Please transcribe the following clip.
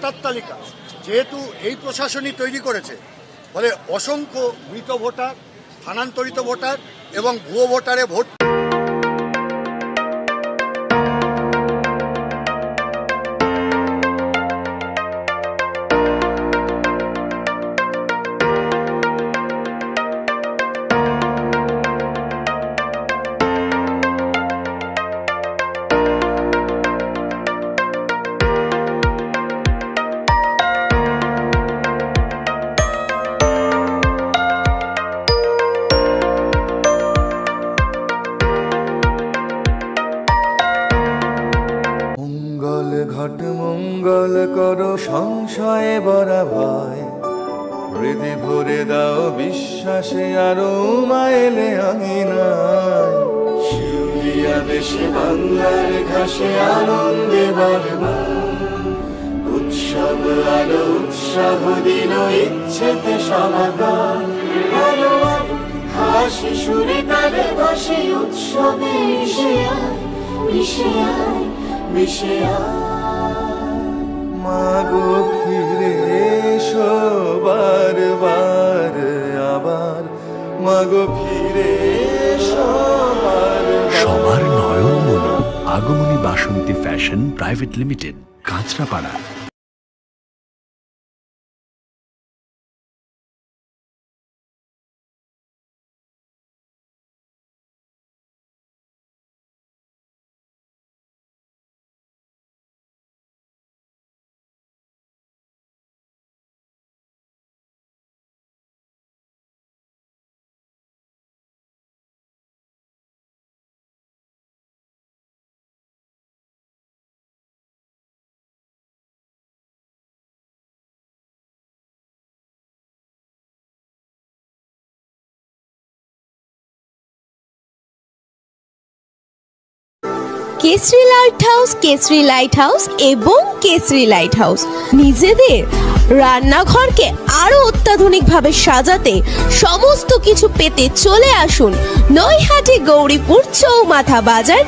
Voter তালিকা যেহেতু এই প্রশাসনই তৈরি করেছে, ফলে অসংখ্য মৃত ভোটার, স্থানান্তরিত ভোটার এবং ভুয়ো ভোটারে ভোট ঘট মঙ্গল করো সংশয়ে বরা ভয়, হৃদে ভরে দাও বিশ্বাসে আরো মাইলে আঙিনায়। শিউলিয়া দেশে বাংলার ঘাসে আনন্দে বরবাদ, উৎসব আলো উৎসাহ দিল ইচ্ছেতে সমাগম। আরো হাসি সুরে তালে ভাসে উৎসবে মিশে আয়, মিশে আয়, মিশে আয়। মাগো ফিরে এসো বারবার আবার, মাগো ফিরে এসো বারবার। সবার নয়ন মনো Agamani Basanti fashion private limited, Kanchrapara. Kesari light house, Kesari light house এবং কেসরি লাইট হাউস নিজেদের রান্নাঘরকে আরো অত্যাধুনিকভাবে সাজাতে সমস্ত কিছু পেতে চলে আসুন নৈহাটি গৌরীপুর চৌমাথা বাজার।